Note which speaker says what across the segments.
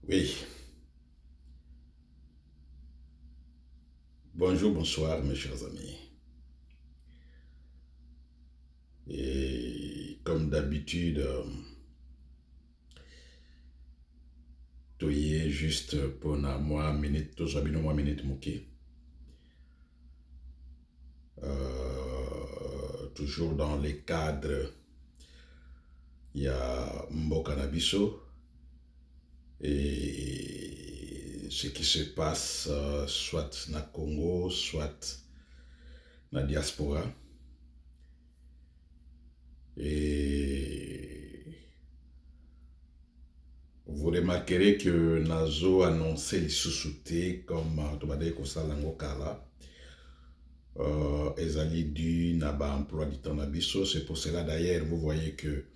Speaker 1: Oui, bonjour, bonsoir mes chers amis. Et comme d'habitude, toye juste pour moi minute, tout ça, moi minute mouki. Toujours dans les cadres, il y a Mboka Nabiso et ce qui se passe soit na Congo, soit na diaspora. Et vous remarquerez que Nazo a annoncé les sous-soutés comme Tobade Kosalango Kala. Ezali du Naba emploi du temps Nabiso. C'est pour cela d'ailleurs, vous voyez que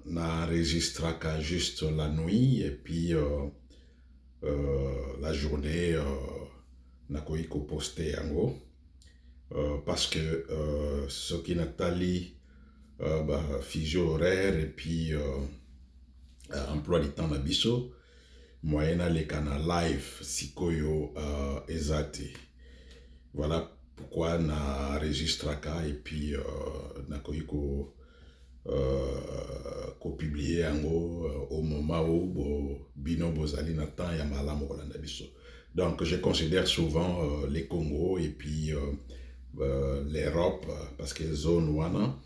Speaker 1: n'enregistrera juste la nuit et puis la journée Nakoiko posté yango. Parce que ce qui n'a tali physio horaire et puis emploi du temps Nabiso, moyena les canaux live sikoyo ezate. Voilà pourquoi na registraka et puis na koiko ko publier yango au moment où bino bozali na temps ya malamu kolanda biso. Donc je considère souvent les Congo et puis l'Europe parce que zone wana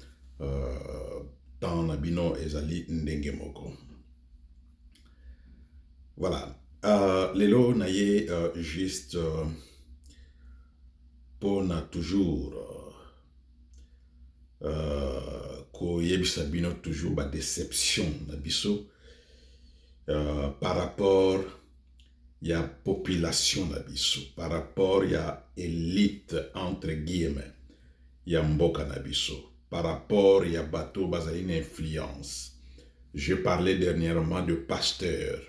Speaker 1: temps na bino ezali ndenge moko. Voilà. Lelo na ye juste pour na toujours ko yebisa bino toujours ba déception na biso par rapport ya population na biso, par rapport ya élite entre guillemets ya mboka na biso, par rapport ya bato bazali na influence. Je parlais dernièrement de pasteur.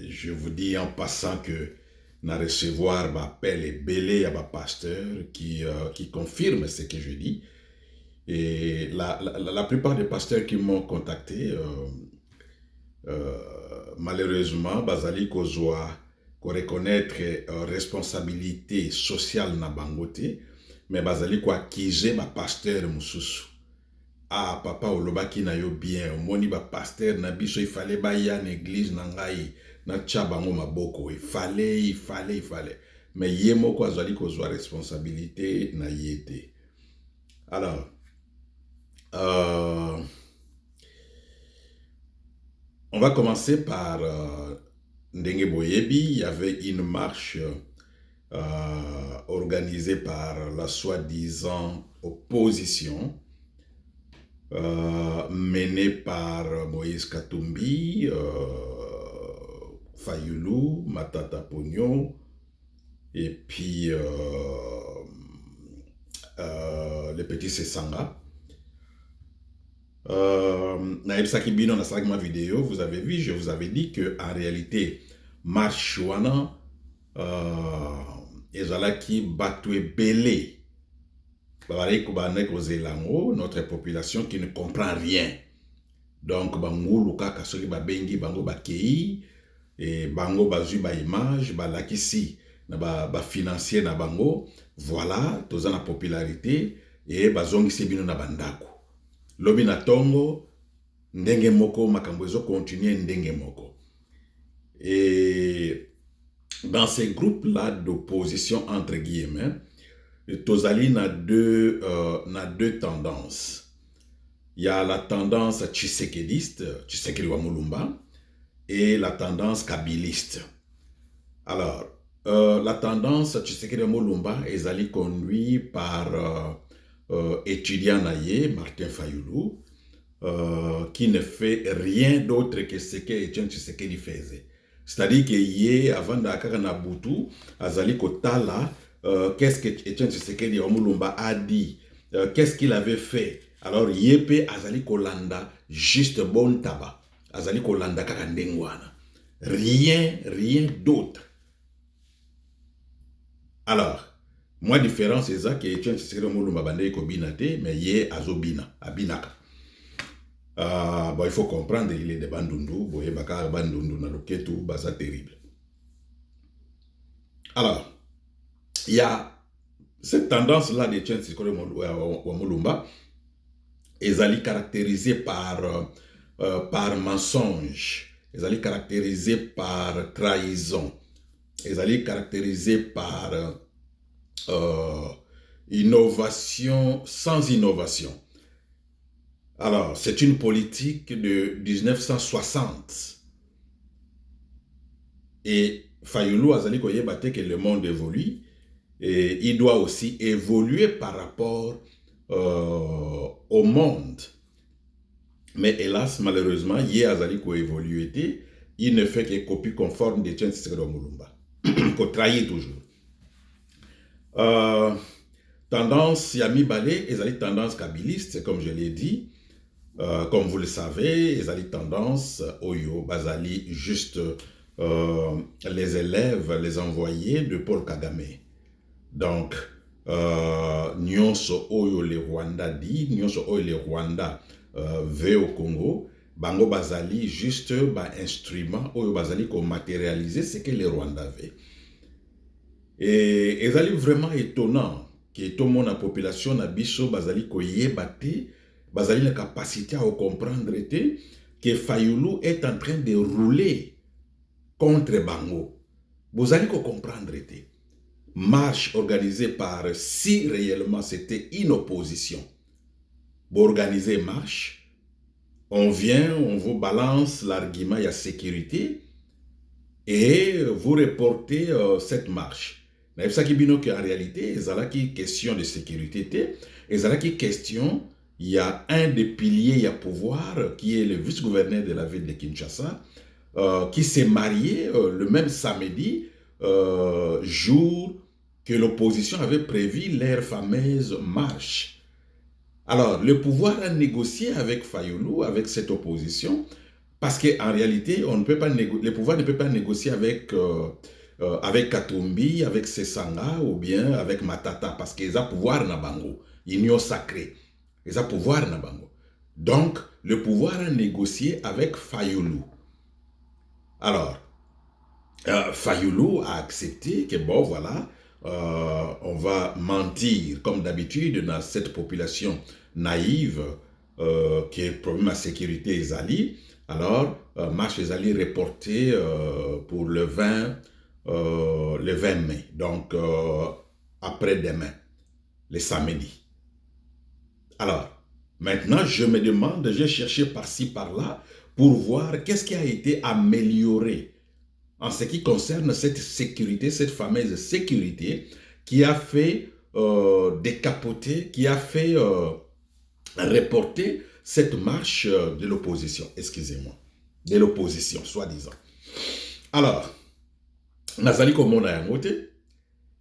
Speaker 1: Je vous dis en passant que na recevoir appel et belé à ma pasteur qui confirme ce que je dis. Et la plupart des pasteurs qui m'ont contacté, malheureusement, bazali kozwa ko reconnaître responsabilité sociale na bangote, mais bazali ko accuser ma pasteur mususu. Ah, papa olobaki na yo bien, omoni ba pasteur na biso, il fallait ba ya na église na ngai, na tcha bango maboko, il fallait. Mais ye moko azali kozwa responsabilité na yete. Alors, on va commencer par Ndenge Boyebi. Il y avait une marche organisée par la soi-disant opposition menée par Moïse Katumbi, Fayulu, Matata Pogno, et puis le petit Sesanga. Naïbsaki Bino, dans ma vidéo, vous avez vu, je vous avais dit que en réalité, marche wana ezalaki batoué belé. Notre population qui ne comprend rien. Donc, bango luka kasoki babengi bango bakei et bango bazu ba image balakisi na ba financier na bango. Voilà, toza na popularité et bazongisi bino na bandako. Lobi na tongo ndenge moko makambo ezo continuer ndenge moko. Et dans ces groupes là d'opposition entre guillemets, tozali na deux tendances. Il y a la tendance tshisekediste, Tshisekedi wa Mulumba, et la tendance kabiliste. Alors, la tendance Tshisekedi wa Mulumba est conduite par étudiant naïe, Martin Fayulu, qui ne fait rien d'autre que ce que Etienne Tshisekedi faisait. C'est-à-dire que hier, avant d'Akara Nabutu, Azali Kotala, qu'est-ce que Etienne Tshisekedi wa Mulumba a dit, qu'est-ce qu'il avait fait. Alors, Yepe Azali Kolanda, juste bon tabac. Azali Kolanda Kakandengwana. Rien d'autre. Alors, moi, différence, c'est ça que Etienne Tshisekedi wa Mulumba bande ko binate, mais ye azobina, abinaka. Bon, il faut comprendre, il est de Bandundu, boye baka Bandundu na loketu, baza terrible. Alors, il y a cette tendance-là des Tchènes Wamulumba, est caractérisée par mensonge, est caractérisée par trahison, est caractérisée par innovation sans innovation. Alors, c'est une politique de 1960. Et Fayulu Azali Koyebate que le monde évolue, et il doit aussi évoluer par rapport au monde. Mais hélas, malheureusement, hier Azali Koyevolu il ne fait que copie conforme de Tchènes Mulumba. Qu'on trahit toujours. Tendance Yami Balé, Ezali tendance kabiliste, comme je l'ai dit. Comme vous le savez, Ezali tendance Oyo, Bazali, juste les élèves, les envoyés de Paul Kagame. Donc, Nyonso Oyo le Rwanda dit, Nyonso Oyo le Rwanda veut au Congo, Bango Bazali, juste instrument Oyo Bazali qu'on matérialiser ce que le Rwanda veut. Et Ezali vraiment étonnant que tout le monde, la population, na biso Bazali Koyebate, Bazali la capacité à comprendre que Fayulu est en train de rouler contre Bango. Vous allez comprendre. Marche organisée par, si réellement c'était une opposition, vous organisez marche, on vient, on vous balance l'argument, il y a sécurité, et vous reportez cette marche. Mais ça qui bino qu'en réalité, il y a une question de sécurité, il y a une question, il y a un des piliers à pouvoir, qui est le vice-gouverneur de la ville de Kinshasa, qui s'est marié le même samedi, jour que l'opposition avait prévu leur fameuse marche. Alors, le pouvoir a négocié avec Fayulu, avec cette opposition, parce qu'en réalité, on ne peut pas le pouvoir ne peut pas négocier avec, avec Katumbi, avec Sesanga, ou bien avec Matata, parce qu'ils ont pouvoir na bango, union sacrée. Ils ont pouvoir na bango. Donc, le pouvoir a négocié avec Fayulu. Alors, Fayulu a accepté que bon, voilà, on va mentir, comme d'habitude, dans cette population naïve qui est problème à sécurité Ezali. Alors, marche Ezali reportée pour le 20 mai, donc après-demain, le samedi. Alors, maintenant, je me demande, j'ai cherché par-ci, par-là, pour voir qu'est-ce qui a été amélioré en ce qui concerne cette sécurité, cette fameuse sécurité qui a fait décapoter, qui a fait reporter cette marche de l'opposition, excusez-moi, de l'opposition, soi-disant. Alors, Nazali Komona Yamote,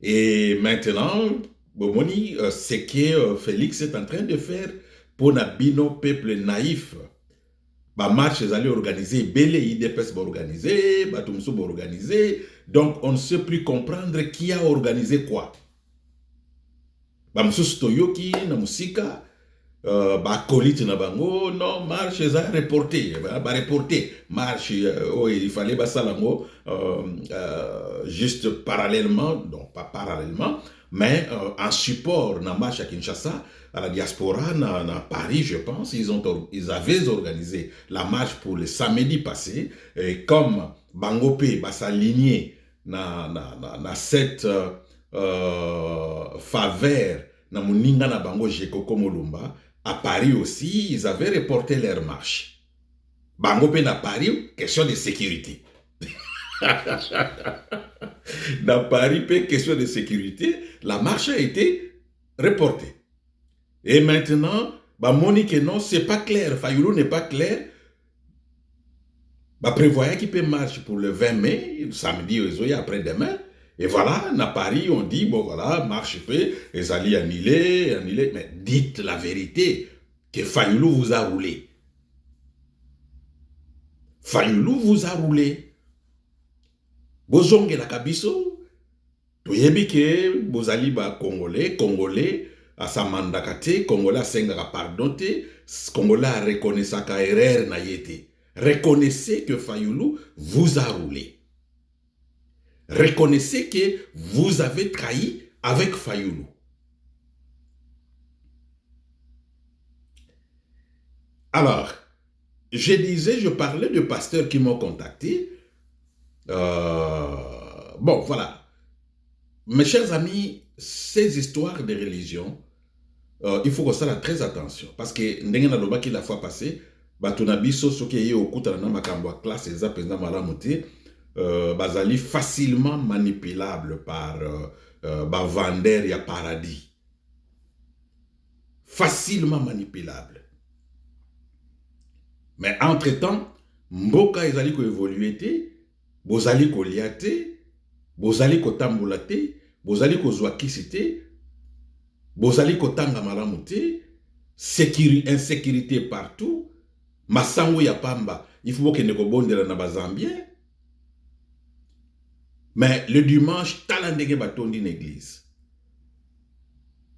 Speaker 1: et maintenant, Bomoni, c'est que Félix est en train de faire pour Nabino, peuple naïf. Bah, marche allait organiser, Bélé IDPS va organiser, Batumso va organiser, donc on ne sait plus comprendre qui a organisé quoi. Bah, Moussou Stoyoki, na Moussika, bah, Colite na bango, non, marche a reporté, bah, reporté, marche, oh, il fallait bah, salango, juste parallèlement, donc pas parallèlement, mais en support na marche à Kinshasa, à la diaspora, à Paris, je pense, ils avaient organisé la marche pour le samedi passé, et comme Bangopé va s'aligner dans cette faveur, na Muninga na Bango Jekoko Molumba, à Paris aussi, ils avaient reporté leur marche. Bangopé na Paris, question de sécurité. Dans Paris, question de sécurité, la marche a été reportée. Et maintenant, bah Monique, non, c'est pas clair. Fayulu n'est pas clair. Bah prévoyait qu'il peut marcher pour le 20 mai, samedi ou après-demain. Et voilà, à Paris, on dit, bon voilà, marche peut, les alliés annulés. Mais dites la vérité, que Fayulu vous a roulé. Fayulu vous a roulé. Bozonge la kabiso, toyebi ke bozali ba Congolais, à sa mandakate, Congolais à Sengara pardonté, Congolais reconnaissent sa erreur na yete. Reconnaissez que Fayoulou vous a roulé. Reconnaissez que vous avez trahi avec Fayoulou. Alors, je parlais de pasteurs qui m'ont contacté. Bon, voilà. Mes chers amis, ces histoires de religion, il faut qu'on fasse très attention. Parce que, ndenge na loba ki la fois passée, batunabiso soki ye okuta na makambo a classe eza penda malamuti, bazali facilement manipulable par vendeur ya paradis. Facilement manipulable. Mais entre-temps, mboka ezali ko évoluer te, bozali ko lia te, bozali ko tambola te, bozali ko zwa kisi te, bozali ko tanga malamu te, insécurité partout, masango ya pamba, il faut que ne ko bondela na bazambien. Mais le dimanche, talandege batondi une église.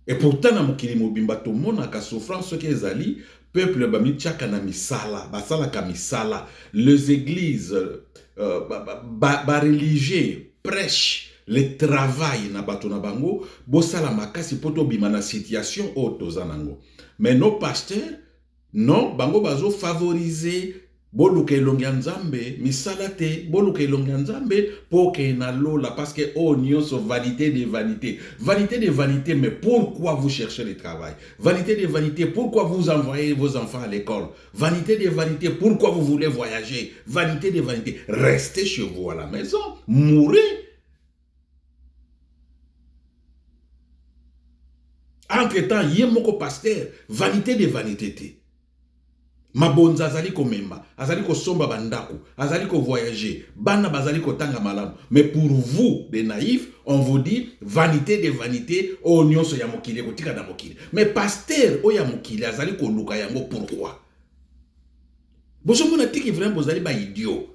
Speaker 1: Et pourtant, na mokili mobimba to mona ka souffrance ke ezali, peuple bami tchaka na misala, basala ka misala, les églises, religieux prêchent le travail na bato na bango, bosala makasi poto bima na situation o tozanango. Mais nos pasteurs, non, bango bazo favoriser boluka elongi ya nzambe, misala te, boluka elongi ya nzambe, poke na lola, parce que oh nyonso vanité de vanité. Vanité de vanité, mais pourquoi vous cherchez le travail? Vanité de vanité, pourquoi vous envoyez vos enfants à l'école? Vanité de vanité, pourquoi vous voulez voyager? Vanité de vanité, restez chez vous à la maison, mourrez. Entre-temps, yemoko pasteur, vanité de vanité te. Mabonza azali ko memba, azali ko somba bandako, azali ko voyager, bana bazali ko tanga malamu. Mais pour vous, les naïfs, on vous dit vanité de vanité, oh nyonso ya mokili ko tika na mokili. Mais pasteur o ya mokili azali ko luka yango pourquoi? Bozo mona tiki vraiment bozali ba idiot.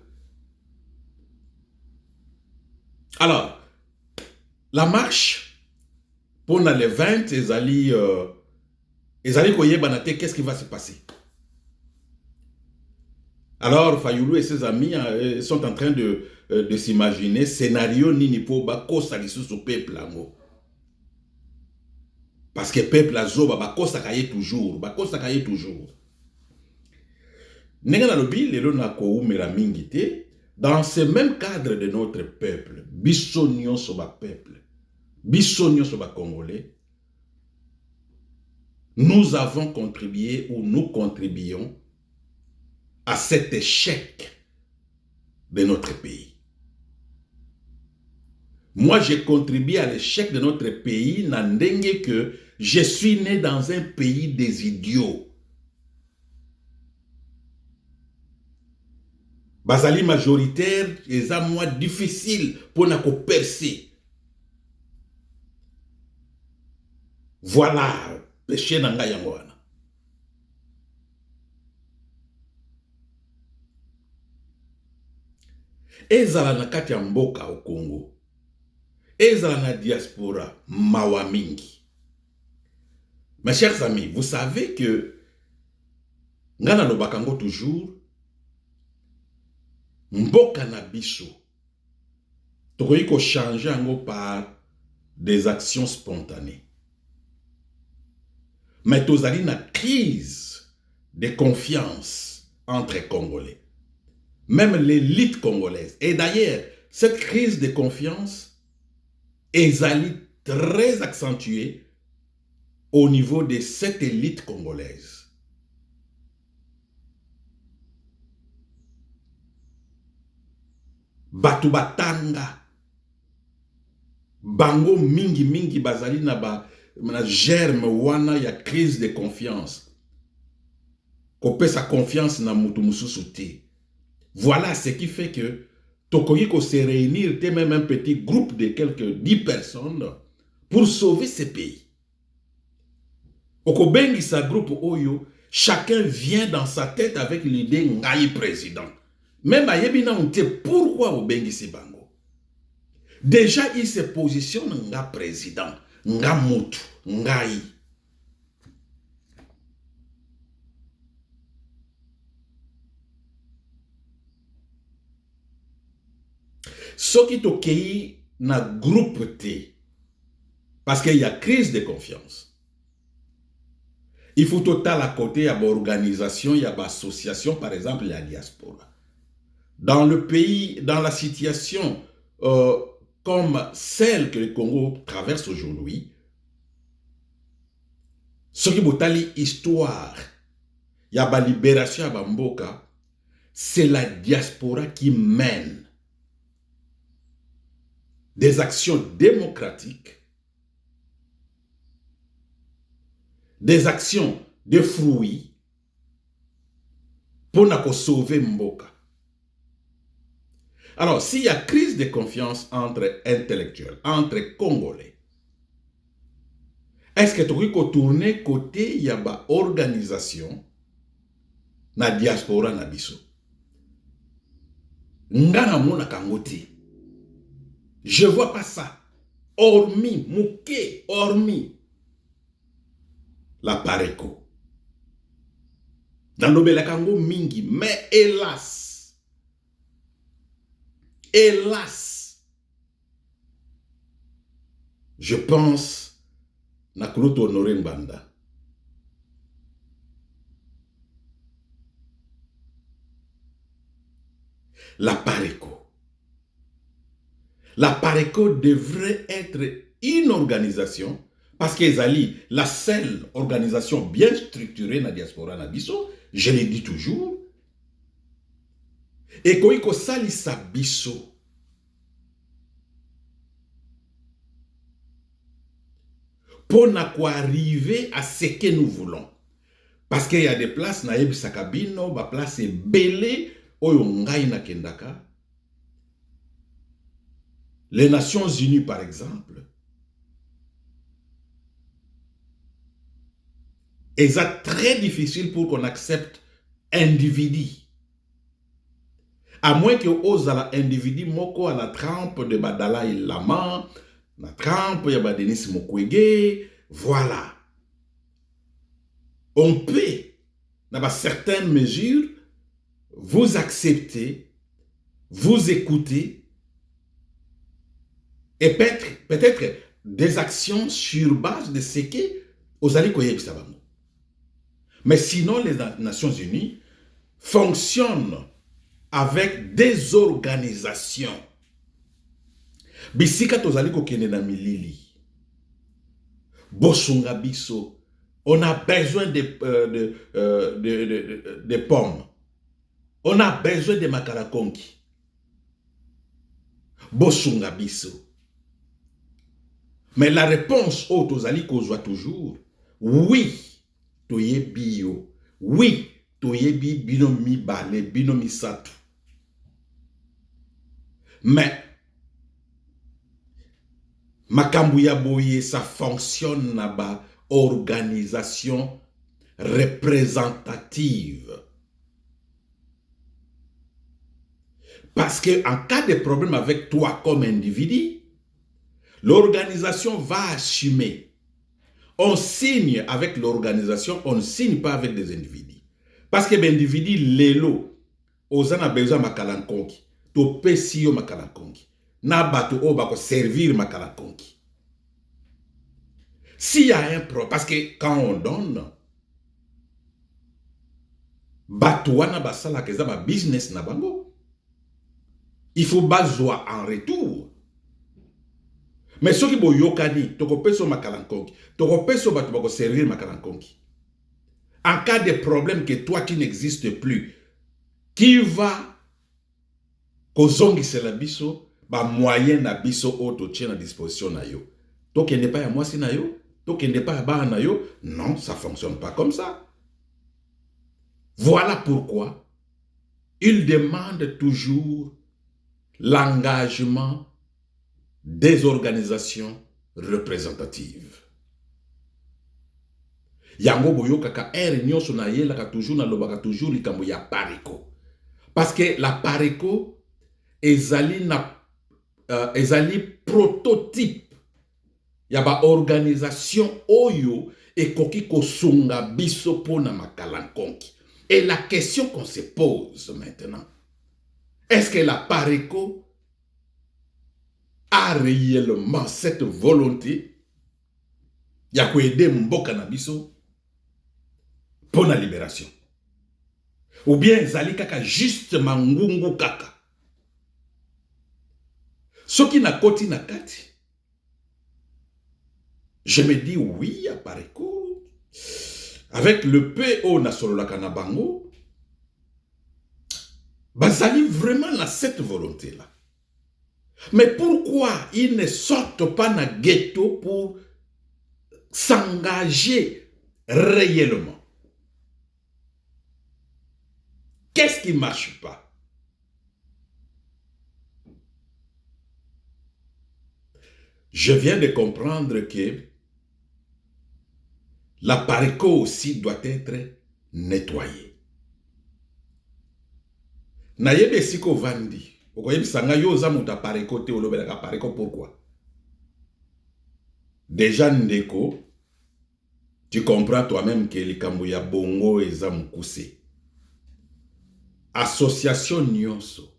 Speaker 1: Alors, la marche pour les 20 ezali ko yebana te, qu'est-ce qui va se passer? Alors, Fayoulou et ses amis sont en train de s'imaginer scénario nini po bakosa lisusu peuple ango. Parce que peuple azoba bakosa kaye toujours, bakosa kaye toujours. Nenga na lobi lelo na ko umela mingi te, dans ce même cadre de notre peuple, biso nyonso ba peuple, biso nyonso ba congolais, nous avons contribué ou nous contribuons à cet échec de notre pays. Moi, j'ai contribué à l'échec de notre pays, n'andenge que je suis né dans un pays des idiots. Bazali majoritaire, les moi difficile pour na ko percer. Voilà, péché nanga yango wana. Ezala na kati ya mboka au Congo, ezala na diaspora mawa mingi. Mes chers amis, vous savez que ngana lobakango toujours mboka na biso tokoki ko changer yango par des actions spontanées. Mais tozali na crise de confiance entre Congolais. Même l'élite congolaise. Et d'ailleurs, cette crise de confiance est très accentuée au niveau de cette élite congolaise. Batu batanga, bango mingi mingi bazali na germe wana ya crise de confiance. Kopé sa confiance na mutu mususu te. Voilà ce qui fait que Tokoyiko se réunir, même un petit groupe de quelques 10 personnes pour sauver ce pays. Okobengi sa groupe Oyo, chacun vient dans sa tête avec l'idée Ngaï président. Même à Yébina, on dit pourquoi Obengi Sibango. Déjà, il se positionne Nga président, Nga Moutou, Ngaï. Ce qui tokei na groupe T, parce qu'il y a crise de confiance. Il faut total à côté, il y a une organisation, il y a une association, par exemple, la diaspora. Dans le pays, dans la situation comme celle que le Congo traverse aujourd'hui, ce qui est histoire, il y a une libération à Mboka, c'est la diaspora qui mène des actions démocratiques, des actions de fruits pour sauver Mboka. Alors, s'il y a crise de confiance entre intellectuels, entre Congolais, est-ce que tu peux tourner côté, il y a une organisation, na diaspora na biso? Ngana mona kangoti. Je vois pas ça. Hormis, mouké, hormis la Pareco. Dans le Belakango mingi, mais hélas, je pense na Claude Honoré Mbanda. La Pareco. La Pareco devrait être une organisation, parce qu'ils allient la seule organisation bien structurée dans la diaspora nabiso, je le dis toujours, et qu'on sali sa biso. Pour arriver à ce que nous voulons. Parce qu'il y a des places, na Sakabino, ma place est belé, oyongai na kendaka. Les Nations Unies, par exemple, c'est très difficile pour qu'on accepte individu. À moins que ose à l'individu moko à la trempe de Dalai Lama, la trempe de Denis Mukwege, voilà. On peut, dans certaines mesures, vous accepter, vous écouter, et peut-être des actions sur base de ce que vous allez connaître. Mais sinon, les Nations Unies fonctionnent avec des organisations. Bisika tozali kokende na milili. Bosunga biso. On a besoin de pommes. On a besoin de makalakonki. Bosunga biso. Mais la réponse au tozali kozwa toujours, oui, toye bio, oui, toye bi binomi bale, binomi satu. Mais makambu ya boye, ça fonctionne na ba organisation représentative. Parce que en cas de problème avec toi comme individu, l'organisation va assumer. On signe avec l'organisation, on ne signe pas avec des individus. Parce que l'individu, l'élo, on a besoin de makalankonki. To pesio makalankonki. Na bato o bako servir makalankonki. S'il y a un problème, parce que quand on donne, batouana basala keza ba business na bango. Il faut bazoa en retour. Mais ceux qui sont yokani, toko peso makalankonki, toko peso bato bako servir makalankonki. En cas de problème que toi qui n'existe plus, qui va kozongi se la biso, ba moyen na biso auto tient à disposition na yo. Donc il n'est pas à moi si na yo, donc il n'est pas à ba na yo. Non, ça fonctionne pas comme ça. Voilà pourquoi il demande toujours l'engagement des organisations représentatives. Yango boyo kaka nyonso na yela ka toujours na lobaka toujours likambo ya Pareco. Parce que la Pareco ezali prototype ya ba organisation oyo ekoki kosunga biso pona makalankonki. Et la question qu'on se pose maintenant, est-ce que la Pareco a réellement cette volonté ya ko aider mboka na biso pour la libération. Ou bien zali kaka juste mangungu kaka. Ce qui n'a koti na kati. Je me dis oui, à Pareko, avec le PO na sololaka na bango, bazali vraiment na cette volonté-là. Mais pourquoi ils ne sortent pas na ghetto pour s'engager réellement? Qu'est-ce qui ne marche pas? Je viens de comprendre que la Pareko aussi doit être nettoyée. Nayebe siko vandi. Okoyebi sanga yo za muta Pareko te olobelaka Pareko pourquoi? Déjà ndeko, tu comprends toi-même que likambo ya bongo eza mukuse. Association nyonso.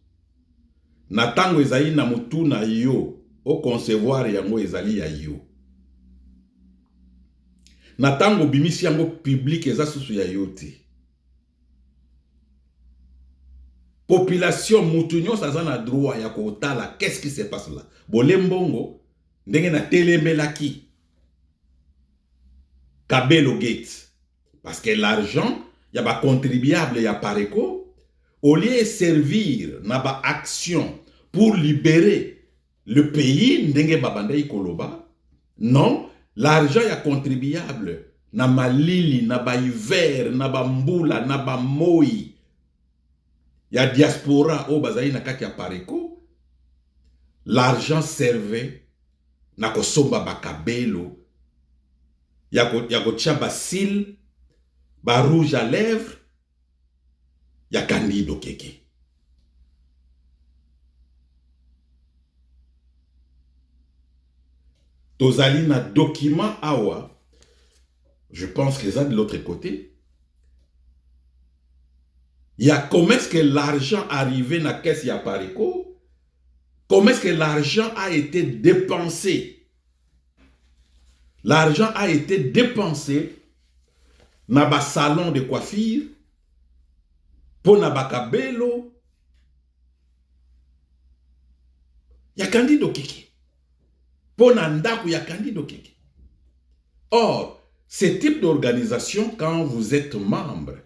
Speaker 1: Na tango ezali na mutu na yo, o concevoir yango ezali ya yo. Na tango bimisi yango public eza susu ya yo te. Population mutu nyonso aza na droit ya kotala qu'est-ce qui se passe là. Bolembongo ndenge na telemelaki Kabelo Gate. Parce que l'argent, il y a ba contribuable ya Pareko, au lieu de servir na ba action pour libérer le pays ndenge babandai koloba, non, l'argent ya contribuable na malili, na ba hiver, na ba mbula, na ba moi, ya diaspora o bazali na kati ya Pareko, l'argent servait na kosomba ba kabelo, ya kotia ba cils, ba rouge à lèvres, ya Candido Keke. Tozali na document awa, je pense que ça de l'autre côté. Il y a comment est-ce que l'argent arrivé na caisse ya Pareko, comment est-ce que l'argent a été dépensé. L'argent a été dépensé dans ba salon de coiffure, pour na bakabelo, ya Candido Keke. Pour na ndaku ya Candido Keke. Or, ce type d'organisation, quand vous êtes membre,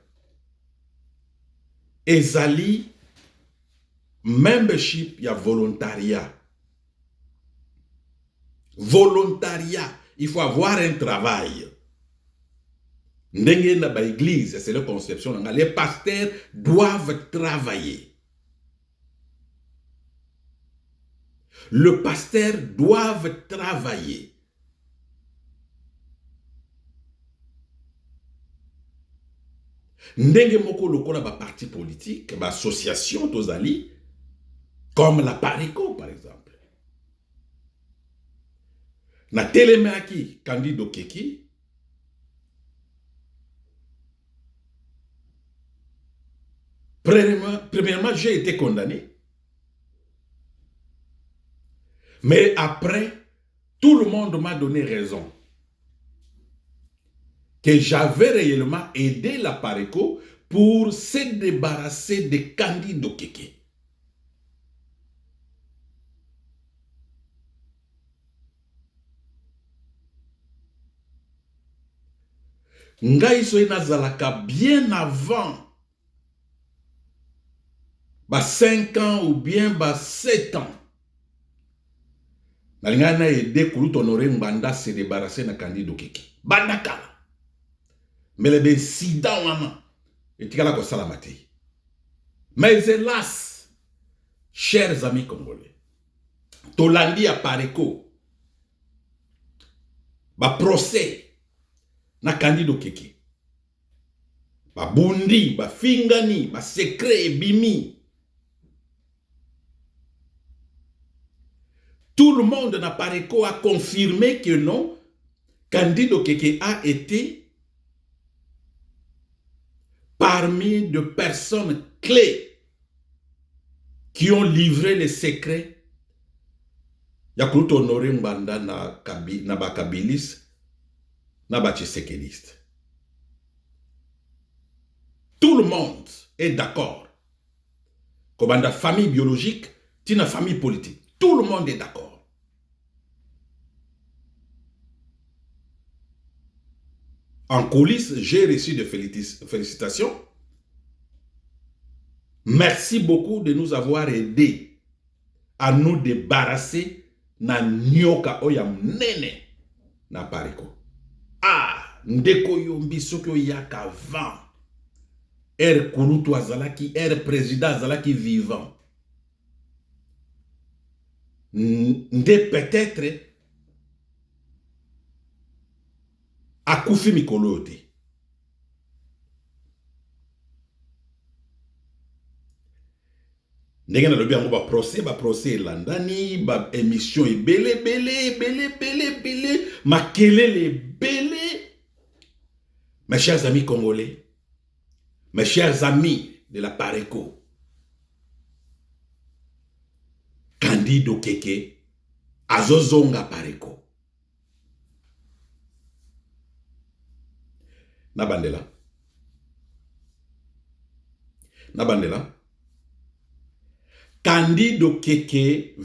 Speaker 1: ezali membership ya volontariat. Volontariat. Il faut avoir un travail. Ndenge na ba église, c'est la conception. Les pasteurs doivent travailler. Le pasteur doit travailler. Ndenge moko lokola ba parti politique, ba association tozali, comme la Pareko par exemple. Na telemaki Candido Keke, premièrement, j'ai été condamné. Mais après, tout le monde m'a donné raison. Que j'avais réellement aidé la Pareko pour se débarrasser de Candido Keke. Ngai soye nazalaka bien avant ba 5 ans ou bien ba 7 ans. Nalinga na aidé Kulu Honoré Mbanda se débarrasser na Candido Keke. Bandakala. Mais le incident wana etikala ko salamati. Mais hélas, chers amis congolais, tolandi ya Pareko ba procès na Candido Keke. Ba bundi, ba fingani, ba secret bimi. Tout le monde na Pareko a confirmé que non, Candido Keke a été parmi de personnes clés qui ont livré les secrets ya kuluta Honoré Mbanda na bakabilis na bachisekediste. Tout le monde est d'accord. Comme la famille biologique, une famille politique. Tout le monde est d'accord. En coulisses, j'ai reçu des félicitations. Merci beaucoup de nous avoir aidés à nous débarrasser na nyoka oyam nene na pariko. Ah, ndeko yombi sokyo yaka van. Kulutu azalaki, président azalaki vivant. Nde peut-être akufi mikolo te. Ndenge na lobi yango ba procès landani, ba émission belé, makelele belé. Mes chers amis congolais, mes chers amis de la Pareco, Candido Keke, azozonga Pareco. Nabandela. Candido Keke